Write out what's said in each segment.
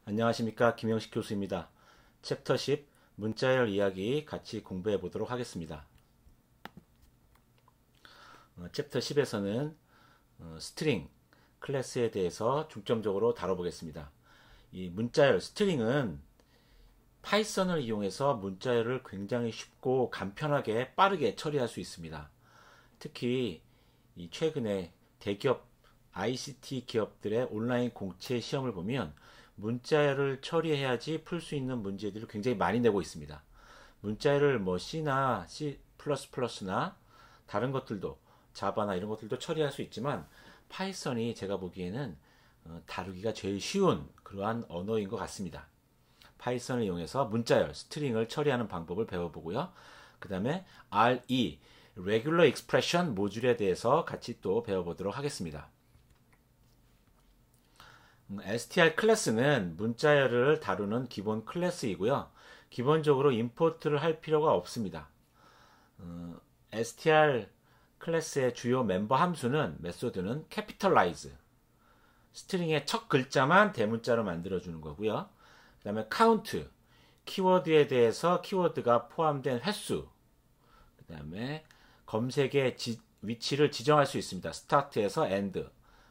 안녕하십니까, 김영식 교수입니다. 챕터 10 문자열 이야기 같이 공부해 보도록 하겠습니다. 챕터 10에서는 스트링 클래스에 대해서 중점적으로 다뤄보겠습니다. 이 문자열 스트링은 파이썬을 이용해서 문자열을 굉장히 쉽고 간편하게 빠르게 처리할 수 있습니다. 특히 이 최근에 대기업 ICT 기업들의 온라인 공채 시험을 보면 문자열을 처리해야지 풀 수 있는 문제들을 굉장히 많이 내고 있습니다. 문자열을 뭐 C나 C++나 다른 것들도 자바나 이런 것들도 처리할 수 있지만 파이썬이 제가 보기에는 다루기가 제일 쉬운 그러한 언어인 것 같습니다. 파이썬을 이용해서 문자열, 스트링을 처리하는 방법을 배워보고요. 그 다음에 RE, Regular Expression 모듈에 대해서 같이 또 배워보도록 하겠습니다. str 클래스는 문자열을 다루는 기본 클래스이고요. 기본적으로 임포트를 할 필요가 없습니다. str 클래스의 주요 멤버 함수는 메소드는 capitalize, 스트링의 첫 글자만 대문자로 만들어주는 거고요. 그 다음에 count, 키워드에 대해서 키워드가 포함된 횟수, 그 다음에 검색의 위치를 지정할 수 있습니다. start에서 end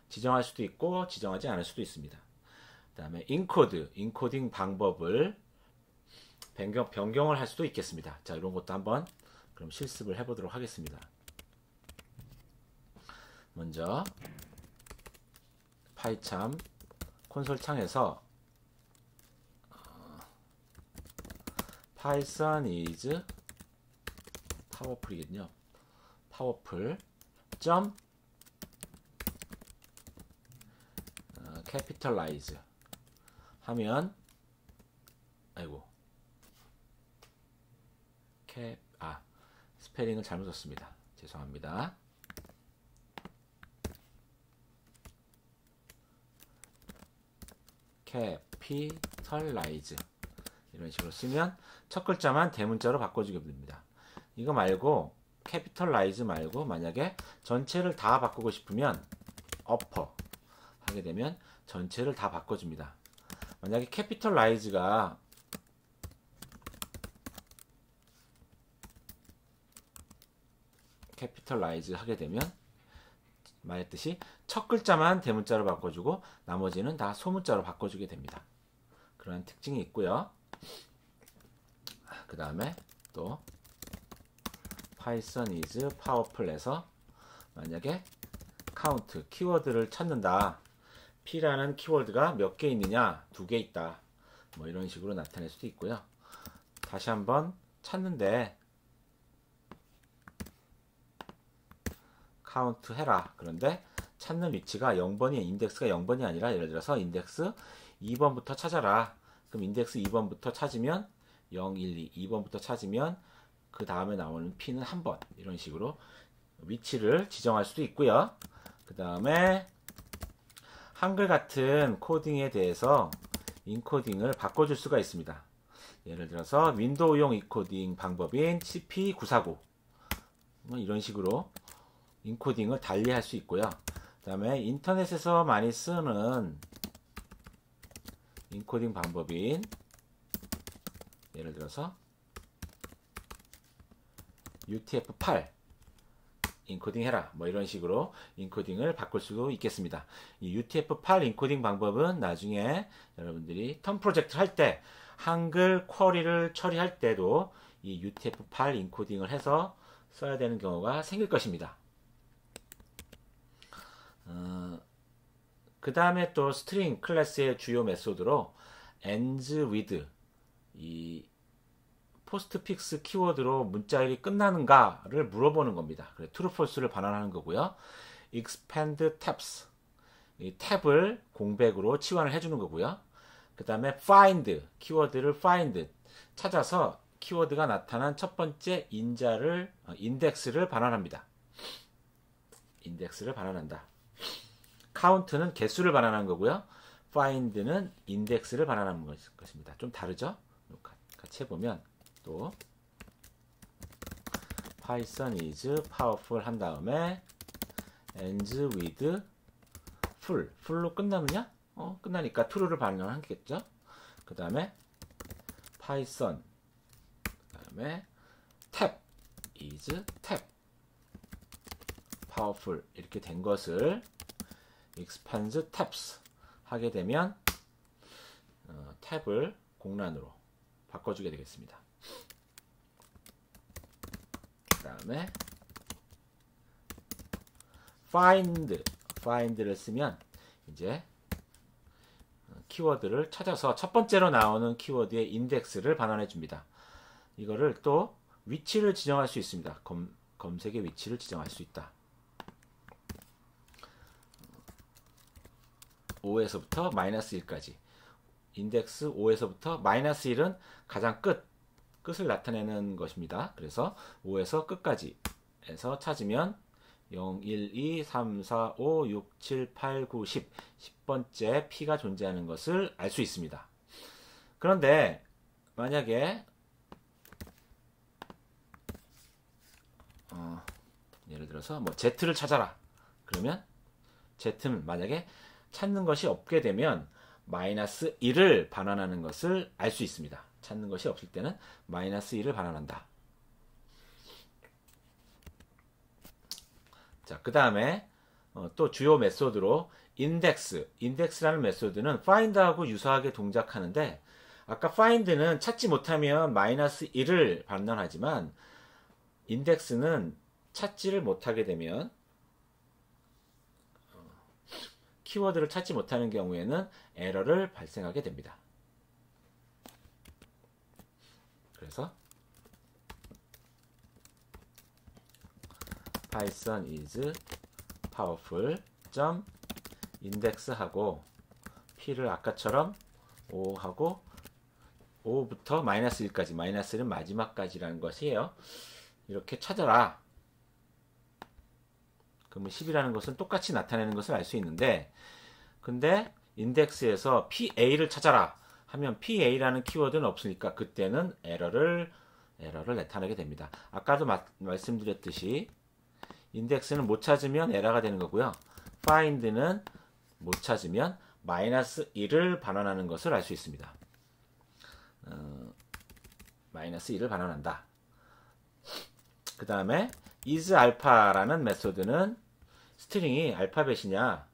지정할 수도 있고 지정하지 않을 수도 있습니다. 그 다음에 인코드, 인코딩 방법을 변경을 할 수도 있겠습니다. 자, 이런 것도 한번 그럼 실습을 해보도록 하겠습니다. 먼저 파이참 콘솔 창에서 Python is powerful이겠죠. powerful capitalize 하면 스페링을 잘못 썼습니다. 죄송합니다. capitalize 이런 식으로 쓰면 첫 글자만 대문자로 바꿔주게 됩니다. 이거 말고 capitalize 말고 만약에 전체를 다 바꾸고 싶으면 upper 하게 되면 전체를 다 바꿔줍니다. 만약에 capitalize가 capitalize 하게 되면 말했듯이 첫 글자만 대문자로 바꿔주고 나머지는 다 소문자로 바꿔주게 됩니다. 그런 특징이 있고요. 그 다음에 또 Python is powerful에서 만약에 count 키워드를 찾는다. P라는 키워드가 몇 개 있느냐? 2개 있다. 뭐 이런 식으로 나타낼 수도 있고요. 다시 한번 찾는데 카운트 해라. 그런데 찾는 위치가 0번이 인덱스가 0번이 아니라 예를 들어서 인덱스 2번부터 찾아라. 그럼 인덱스 2번부터 찾으면 0, 1, 2, 2번부터 찾으면 그 다음에 나오는 P는 1번. 이런 식으로 위치를 지정할 수도 있고요. 그 다음에 한글 같은 코딩에 대해서 인코딩을 바꿔줄 수가 있습니다. 예를 들어서 윈도우용 인코딩 방법인 CP949 뭐 이런 식으로 인코딩을 달리 할 수 있고요. 그 다음에 인터넷에서 많이 쓰는 인코딩 방법인 예를 들어서 UTF-8 인코딩 해라 뭐 이런 식으로 인코딩을 바꿀 수도 있겠습니다. 이 UTF-8 인코딩 방법은 나중에 여러분들이 텀 프로젝트 할 때 한글 쿼리를 처리할 때도 이 UTF-8 인코딩을 해서 써야 되는 경우가 생길 것입니다. 그 다음에 또 스트링 클래스의 주요 메소드로 ends with 이 포스트픽스 키워드로 문자열이 끝나는가를 물어보는 겁니다. 그래, true, false를 반환하는 거고요. expand tabs 이 탭을 공백으로 치환을 해주는 거고요. 그 다음에 find 키워드를 find 찾아서 키워드가 나타난 첫 번째 인덱스를 반환합니다. 인덱스를 반환한다. count는 개수를 반환한 거고요. find는 인덱스를 반환하는 것입니다. 좀 다르죠? 같이 해보면 또 Python is powerful 한 다음에 ends with full. full로 끝나느냐? 끝나니까 true를 반환하겠죠? 그 다음에 파이썬, 그 다음에 탭 is 탭 powerful 이렇게 된 것을 expands tabs 하게 되면 탭을 공란으로 바꿔주게 되겠습니다. 그 다음에 find를 쓰면 이제 키워드를 찾아서 첫 번째로 나오는 키워드의 인덱스를 반환해 줍니다. 이거를 또 위치를 지정할 수 있습니다. 검색의 위치를 지정할 수 있다. 5에서부터 마이너스 1까지. 인덱스 5에서부터 마이너스 1은 가장 끝을 나타내는 것입니다. 그래서 5에서 끝까지 해서 찾으면 0, 1, 2, 3, 4, 5, 6, 7, 8, 9, 10 10번째 P가 존재하는 것을 알 수 있습니다. 그런데 만약에 예를 들어서 뭐 Z를 찾아라 그러면 Z는 만약에 찾는 것이 없게 되면 마이너스 1을 반환하는 것을 알 수 있습니다. 찾는 것이 없을 때는 마이너스 1을 반환한다. 자, 그 다음에 또 주요 메소드로 인덱스라는 메소드는 find하고 유사하게 동작하는데 아까 find는 찾지 못하면 마이너스 1을 반환하지만 인덱스는 찾지를 못하게 되면 키워드를 찾지 못하는 경우에는 에러를 발생하게 됩니다. 그래서 Python is powerful index하고 P를 아까처럼 5하고 5부터 마이너스 1까지 마이너스는 마지막까지라는 것이에요. 이렇게 찾아라. 그러면 10이라는 것은 똑같이 나타내는 것을 알 수 있는데 근데 인덱스에서 PA를 찾아라 하면 PA라는 키워드는 없으니까 그때는 에러를 나타내게 됩니다. 아까도 말씀드렸듯이 인덱스는 못 찾으면 에러가 되는 거고요. find는 못 찾으면 마이너스 1을 반환하는 것을 알 수 있습니다. 마이너스 1을 반환한다. 그 다음에 is alpha라는 메소드는 스트링이 알파벳이냐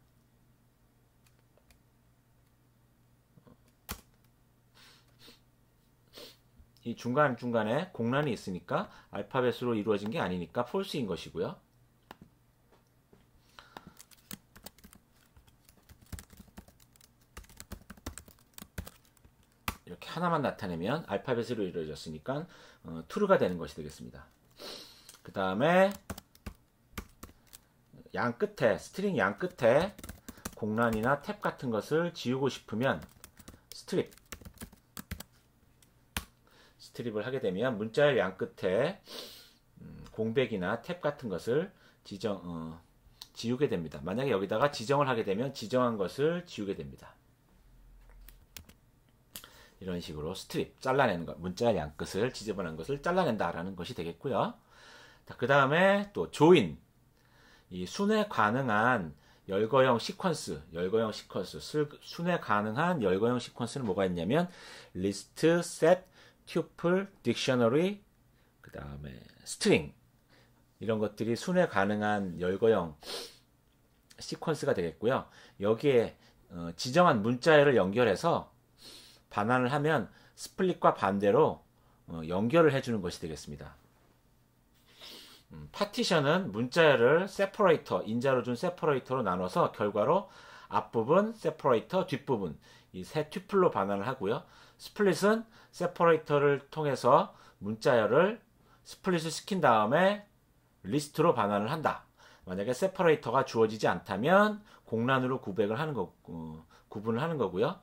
이 중간중간에 공란이 있으니까 알파벳으로 이루어진 게 아니니까 false인 것이고요. 이렇게 하나만 나타내면 알파벳으로 이루어졌으니까 true가 되는 것이 되겠습니다. 그 다음에 양 끝에 스트링 양 끝에 공란이나 탭 같은 것을 지우고 싶으면 스트립을 하게 되면 문자의 양 끝에 공백이나 탭 같은 것을 지우게 됩니다. 만약에 여기다가 지정을 하게 되면 지정한 것을 지우게 됩니다. 이런 식으로 스트립, 잘라내는 것, 문자의 양 끝을 지저분한 것을 잘라낸다라는 것이 되겠고요. 그 다음에 또 조인, 이 순회 가능한 열거형 시퀀스, 순회 가능한 열거형 시퀀스는 뭐가 있냐면 list, set, tuple, dictionary, 그 다음에 string 이런 것들이 순회 가능한 열거형 시퀀스가 되겠고요. 여기에 지정한 문자열을 연결해서 반환을 하면 스플릿과 반대로 연결을 해주는 것이 되겠습니다. 파티션은 문자열을 세퍼레이터, 인자로 준 세퍼레이터로 나눠서 결과로 앞부분, 세퍼레이터, 뒷부분 이 세 튜플로 반환을 하고요. 스플릿은 세퍼레이터를 통해서 문자열을 스플릿을 시킨 다음에 리스트로 반환을 한다. 만약에 세퍼레이터가 주어지지 않다면 공란으로 구분을 하는 거고요.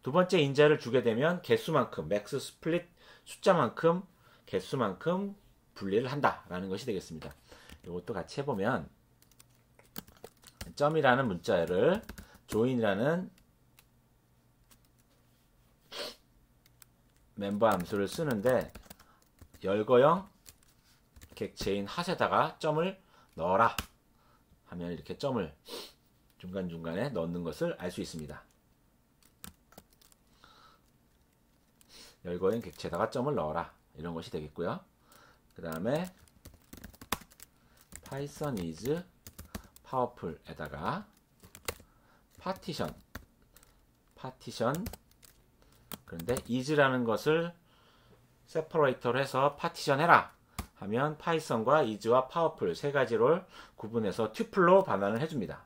두 번째 인자를 주게 되면 개수만큼, 맥스 스플릿 숫자만큼, 개수만큼 분리를 한다라는 것이 되겠습니다. 이것도 같이 해보면 점이라는 문자열을 조인이라는 멤버 함수를 쓰는데 열거형 객체인 핫에다가 점을 넣어라 하면 이렇게 점을 중간중간에 넣는 것을 알 수 있습니다. 열고 있는 객체에다가 점을 넣어라. 이런 것이 되겠고요. 그 다음에 Python is powerful에다가 파티션 그런데 is라는 것을 세퍼레이터로 해서 파티션 해라 하면 파이썬과 is와 powerful 세 가지를 구분해서 튜플로 반환을 해줍니다.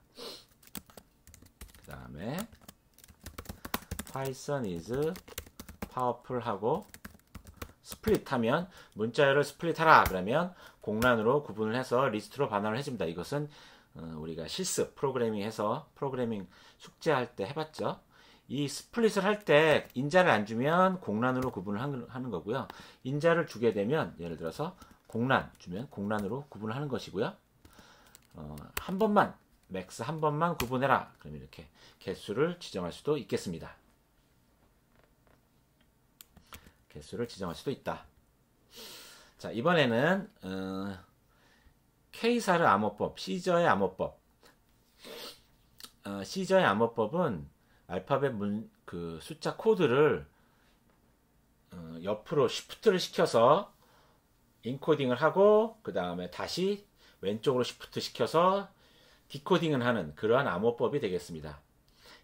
그 다음에 Python is powerful 하고 스플릿 하면 문자열을 스플릿 하라 그러면 공란으로 구분을 해서 리스트로 반환을 해줍니다. 이것은 우리가 실습 프로그래밍 숙제할 때 해봤죠. 이 스플릿을 할 때 인자를 안 주면 공란으로 구분을 하는 거고요. 인자를 주게 되면 예를 들어서 공란 주면 공란으로 구분을 하는 것이고요. 한 번만 맥스 한 번만 구분해라. 그러면 이렇게 개수를 지정할 수도 있겠습니다. 개수를 지정할 수도 있다. 자, 이번에는 케이사르 암호법, 시저의 암호법. 시저의 암호법은 알파벳 숫자 코드를 옆으로 쉬프트를 시켜서 인코딩을 하고 그 다음에 다시 왼쪽으로 쉬프트 시켜서 디코딩을 하는 그러한 암호법이 되겠습니다.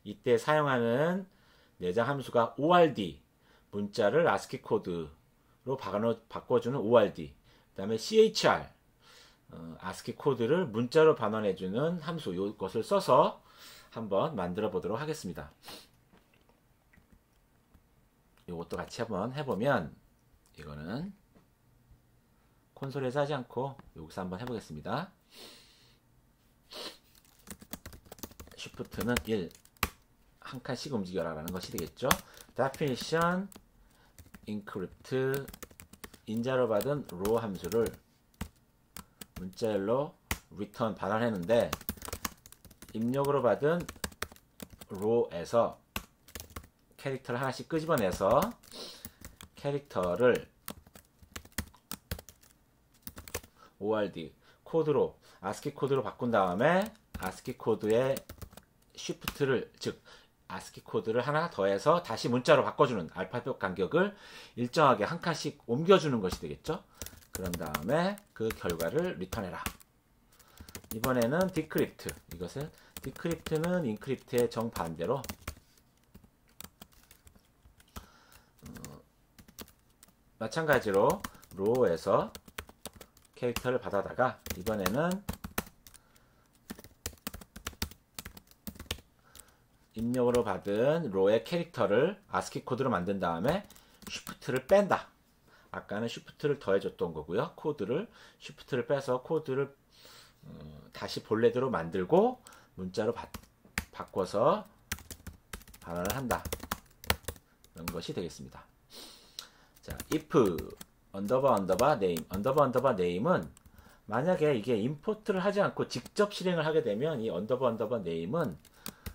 이때 사용하는 내장 함수가 ORD, 문자를 ASCII 코드로 바꿔주는 ORD, 그 다음에 CHR, ASCII 코드를 문자로 반환해주는 함수, 이것을 써서 한번 만들어 보도록 하겠습니다. 이것도 같이 한번 해보면, 이거는 콘솔에서 하지 않고 여기서 한번 해보겠습니다. Shift는 1, 한 칸씩 움직여라 라는 것이 되겠죠. definition encrypt, 인자로 받은 raw 함수를 문자열로 return 반환했는데 입력으로 받은 raw에서 캐릭터를 하나씩 끄집어내서 캐릭터를 ORD 코드로 ASCII 코드로 바꾼 다음에 ASCII 코드의 쉬프트를 즉 ASCII 코드를 하나 더해서 다시 문자로 바꿔주는 알파벳 간격을 일정하게 한 칸씩 옮겨주는 것이 되겠죠. 그런 다음에 그 결과를 리턴해라. 이번에는 디크립트. 이것은 디크립트는 인크립트의 정반대로 마찬가지로 row에서 캐릭터를 받아다가 이번에는 입력으로 받은 row의 캐릭터를 ASCII 코드로 만든 다음에 쉬프트를 뺀다. 아까는 쉬프트를 더해줬던 거고요. 쉬프트를 빼서 코드를 다시 본래대로 만들고 문자로 바꿔서 반환을 한다. 이런 것이 되겠습니다. 자, if 언더바 네임은 만약에 이게 임포트를 하지 않고 직접 실행을 하게 되면 이 언더바 네임은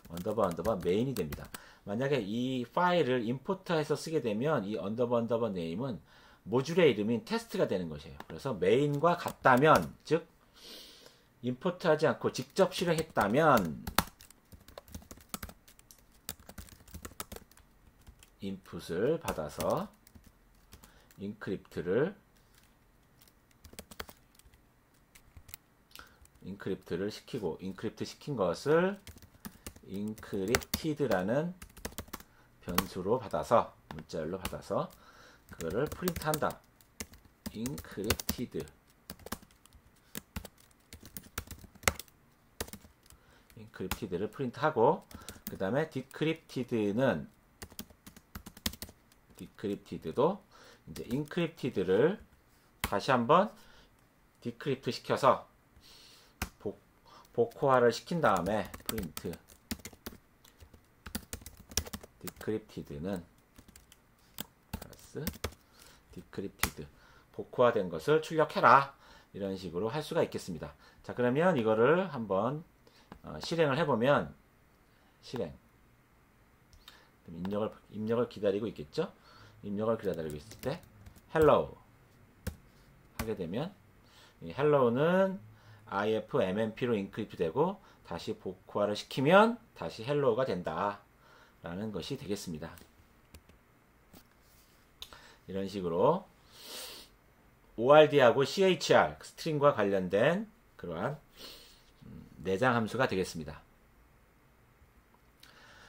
언더바 메인이 됩니다. 만약에 이 파일을 임포트해서 쓰게 되면 이 언더바 네임은 모듈의 이름인 테스트가 되는 것이에요. 그래서 메인과 같다면, 즉 임포트하지 않고 직접 실행했다면 인풋을 받아서 인크립트를 시키고 인크립트 시킨 것을 encrypted라는 변수로 받아서 문자열로 받아서 그거를 프린트한다. encrypted를 프린트하고 그 다음에 decrypted도 이제 encrypted를 다시 한번 디크립트 시켜서 복호화를 시킨 다음에 프린트 decrypted는 플러스 decrypted 복호화된 것을 출력해라. 이런 식으로 할 수가 있겠습니다. 자, 그러면 이거를 한번 실행을 해보면 입력을 기다리고 있겠죠. 입력을 기다리고 있을 때 hello 하게 되면 이 hello는 ifmmp로 인크립트 되고 다시 복호화를 시키면 다시 hello가 된다 라는 것이 되겠습니다. 이런 식으로 ORD하고 CHR 스트링과 관련된 그러한 내장 함수가 되겠습니다.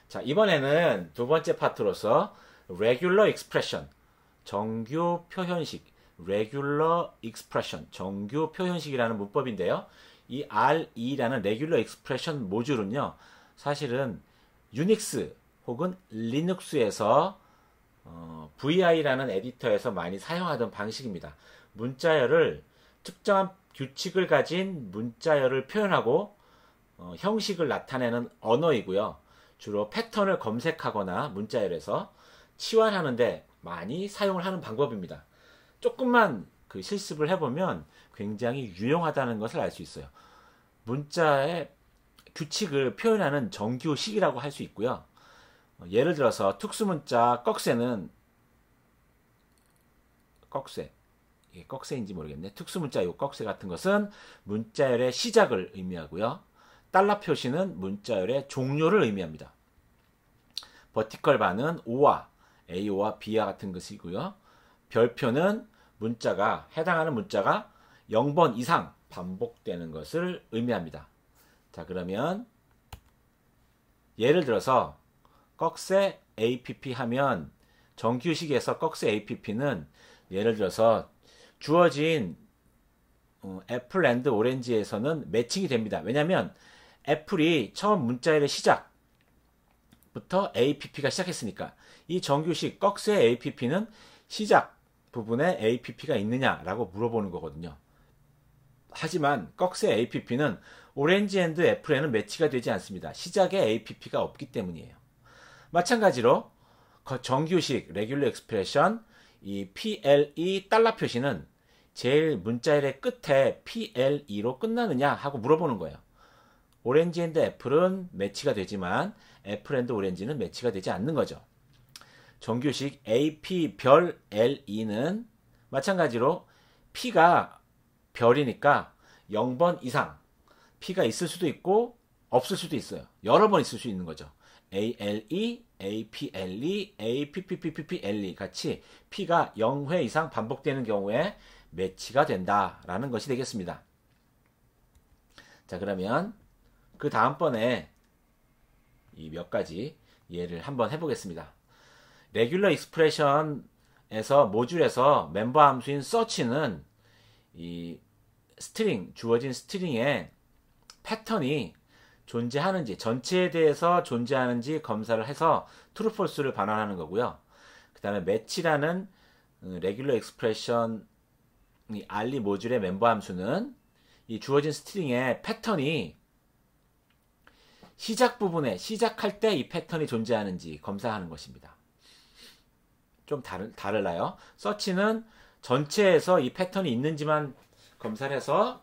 자, 이번에는 두 번째 파트로서 regular expression, 정규 표현식, regular expression, 정규 표현식이라는 문법인데요. 이 RE라는 regular expression 모듈은요, 사실은 유닉스 혹은 리눅스에서 VI라는 에디터에서 많이 사용하던 방식입니다. 문자열을 특정한 규칙을 가진 문자열을 표현하고 형식을 나타내는 언어이고요. 주로 패턴을 검색하거나 문자열에서 치환하는데 많이 사용을 하는 방법입니다. 조금만 그 실습을 해보면 굉장히 유용하다는 것을 알 수 있어요. 문자의 규칙을 표현하는 정규식이라고 할 수 있고요. 예를 들어서 특수문자 꺽쇠는 꺽쇠, 이게 꺽쇠인지 모르겠네. 특수문자 요 꺽쇠 같은 것은 문자열의 시작을 의미하고요. 달러 표시는 문자열의 종료를 의미합니다. 버티컬 바는 O와 A와 B와 같은 것이고요. 별표는 문자가 해당하는 문자가 0번 이상 반복되는 것을 의미합니다. 자, 그러면 예를 들어서 꺽쇠 APP 하면 정규식에서 꺽쇠 APP는 예를 들어서 주어진 애플 앤드 오렌지에서는 매칭이 됩니다. 왜냐하면 애플이 처음 문자열의 시작부터 APP가 시작했으니까 이 정규식 꺽쇠 APP는 시작 부분에 APP가 있느냐라고 물어보는 거거든요. 하지만 꺽쇠 APP는 오렌지 앤드 애플에는 매치가 되지 않습니다. 시작에 APP가 없기 때문이에요. 마찬가지로 정규식 레귤러 익스프레션 이 PLE 달러 표시는 제일 문자열의 끝에 PLE로 끝나느냐 하고 물어보는 거예요. 오렌지 앤드 애플은 매치가 되지만 애플 앤드 오렌지는 매치가 되지 않는 거죠. 정규식 AP 별 LE는 마찬가지로 P가 별이니까 0번 이상 P가 있을 수도 있고 없을 수도 있어요. 여러 번 있을 수 있는 거죠. ALE, APLE, APPPPLE 같이 P가 0회 이상 반복되는 경우에 매치가 된다라는 것이 되겠습니다. 자, 그러면 그 다음번에 이 몇 가지 예를 한번 해보겠습니다. 레귤러 익스프레션에서 모듈에서 멤버 함수인 search는 이 스트링, 주어진 스트링에 패턴이 존재하는지, 전체에 대해서 존재하는지 검사를 해서 true, false를 반환하는 거고요. 그 다음에 match라는 레귤러 익스프레션 이 RE 모듈의 멤버 함수는 이 주어진 스트링의 패턴이 시작 부분에, 시작할 때 이 패턴이 존재하는지 검사하는 것입니다. 좀 다르나요? search는 전체에서 이 패턴이 있는지만 검사를 해서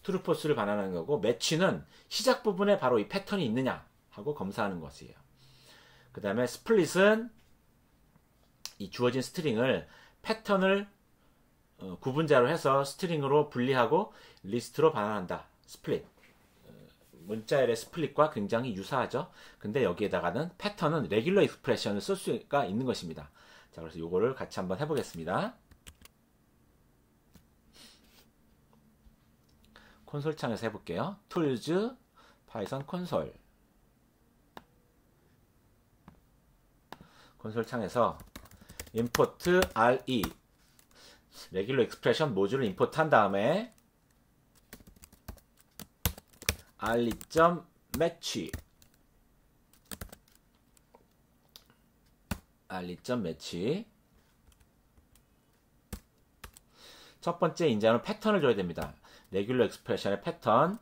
true, false를 반환하는 거고, match는 시작 부분에 바로 이 패턴이 있느냐 하고 검사하는 것이에요. 그 다음에 split은 이 주어진 스트링을 패턴을 구분자로 해서 스트링으로 분리하고 리스트로 반환한다. split. 문자열의 스플릿과 굉장히 유사하죠. 근데 여기에다가는 패턴은 레귤러 익스프레션을 쓸 수가 있는 것입니다. 자, 그래서 요거를 같이 한번 해보겠습니다. 콘솔 창에서 해볼게요. Tools, Python 콘솔. 콘솔 창에서 import RE 레귤러 익스프레션 모듈을 임포트 한 다음에 RE.match 첫 번째 인자는 패턴을 줘야 됩니다. 레귤러 익스프레션의 패턴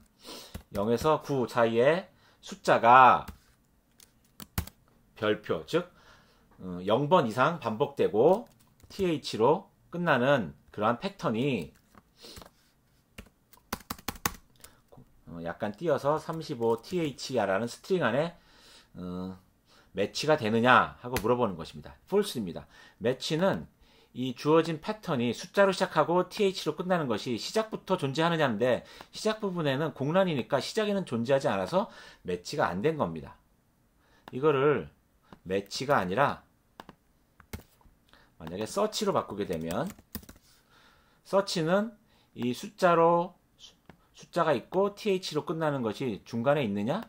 0에서 9 사이에 숫자가 별표, 즉 0번 이상 반복되고 th로 끝나는 그러한 패턴이 약간 띄어서 35th라는 스트링 안에 매치가 되느냐 하고 물어보는 것입니다. false입니다. 매치는 이 주어진 패턴이 숫자로 시작하고 th로 끝나는 것이 시작부터 존재하느냐인데 시작 부분에는 공란이니까 시작에는 존재하지 않아서 매치가 안 된 겁니다. 이거를 매치가 아니라 만약에 search로 바꾸게 되면 search는 이 숫자가 있고 th로 끝나는 것이 중간에 있느냐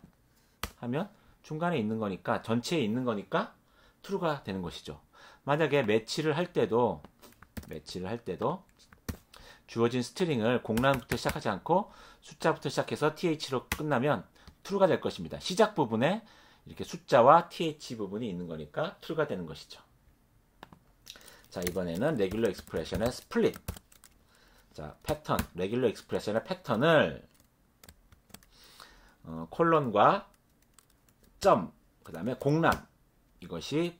하면 중간에 있는 거니까 전체에 있는 거니까 true가 되는 것이죠. 만약에 매치를 할 때도 주어진 스트링을 공란부터 시작하지 않고 숫자부터 시작해서 th로 끝나면 true가 될 것입니다. 시작 부분에 이렇게 숫자와 th 부분이 있는 거니까 true가 되는 것이죠. 자, 이번에는 regular expression의 split. 자, 패턴, 레귤러 익스프레션의 패턴을 콜론과 점, 그 다음에 공란, 이것이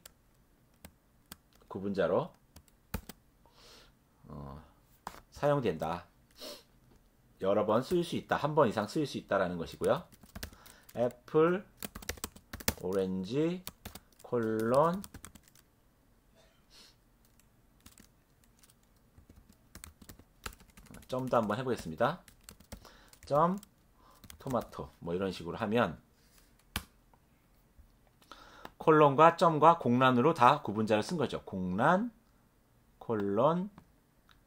구분자로 사용된다. 여러 번 쓰일 수 있다. 한 번 이상 쓰일 수 있다라는 것이고요. 애플, 오렌지, 콜론, 점도 한번 해보겠습니다. 점, 토마토, 뭐 이런 식으로 하면 콜론과 점과 공란으로 다 구분자를 쓴 거죠. 공란, 콜론,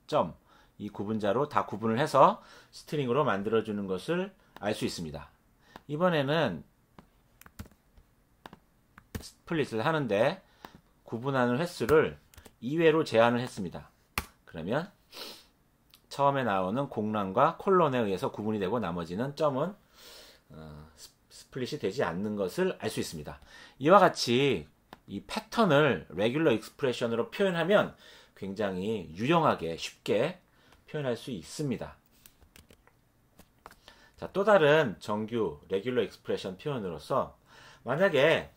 점, 이 구분자로 다 구분을 해서 스트링으로 만들어주는 것을 알 수 있습니다. 이번에는 스플릿을 하는데 구분하는 횟수를 2회로 제한을 했습니다. 그러면 처음에 나오는 공란과 콜론에 의해서 구분이 되고 나머지는 점은 스플릿이 되지 않는 것을 알 수 있습니다. 이와 같이 이 패턴을 레귤러 익스프레션으로 표현하면 굉장히 유용하게 쉽게 표현할 수 있습니다. 자, 또 다른 정규 레귤러 익스프레션 표현으로서 만약에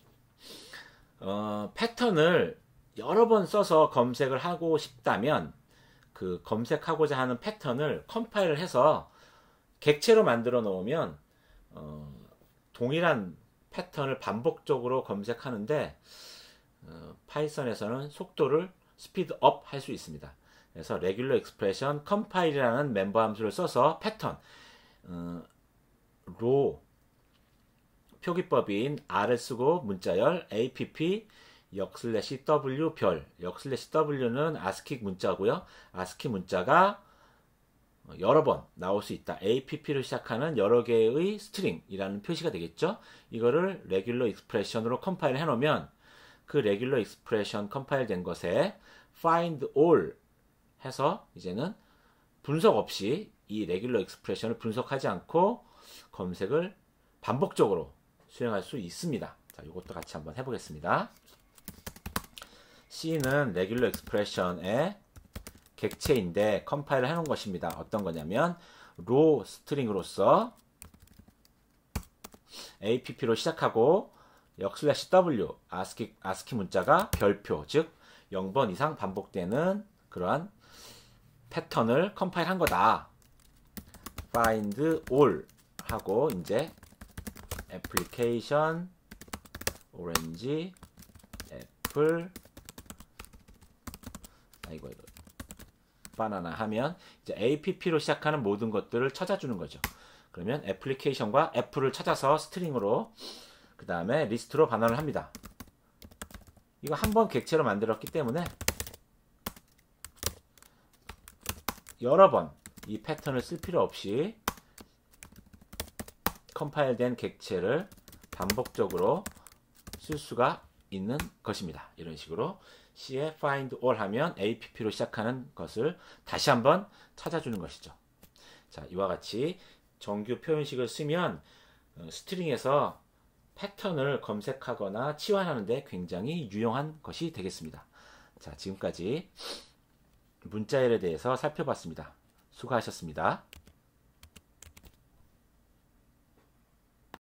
패턴을 여러 번 써서 검색을 하고 싶다면 그 검색하고자 하는 패턴을 컴파일을 해서 객체로 만들어 놓으면 동일한 패턴을 반복적으로 검색하는데 파이썬에서는 속도를 스피드업 할 수 있습니다. 그래서 regular expression compile이라는 멤버 함수를 써서 패턴 로 표기법인 R을 쓰고 문자열 app 역슬래시 w 별 역슬래시 w는 ASCII 문자고요. ASCII 문자가 여러 번 나올 수 있다. app로 시작하는 여러 개의 스트링이라는 표시가 되겠죠. 이거를 레귤러 익스프레션으로 컴파일 해놓으면 그 레귤러 익스프레션 컴파일 된 것에 find all 해서 이제는 분석 없이 이 레귤러 익스프레션을 분석하지 않고 검색을 반복적으로 수행할 수 있습니다. 자, 이것도 같이 한번 해보겠습니다. C는 레귤러 익스프레션의 객체인데 컴파일을 해놓은 것입니다. 어떤 거냐면 로 스트링으로서 app로 시작하고 역슬래시 w ASCII 문자가 별표 즉 0번 이상 반복되는 그러한 패턴을 컴파일 한 거다. find all 하고 이제 애플리케이션 오렌지 애플 이거 바나나 하면 이제 app로 시작하는 모든 것들을 찾아주는 거죠. 그러면 애플리케이션과 애플을 찾아서 스트링으로 그 다음에 리스트로 반환을 합니다. 이거 한 번 객체로 만들었기 때문에 여러 번 이 패턴을 쓸 필요 없이 컴파일된 객체를 반복적으로 쓸 수가 있는 것입니다. 이런 식으로 C에 find all 하면 app로 시작하는 것을 다시 한번 찾아주는 것이죠. 자, 이와 같이 정규 표현식을 쓰면 스트링에서 패턴을 검색하거나 치환하는 데 굉장히 유용한 것이 되겠습니다. 자, 지금까지 문자열에 대해서 살펴봤습니다. 수고하셨습니다.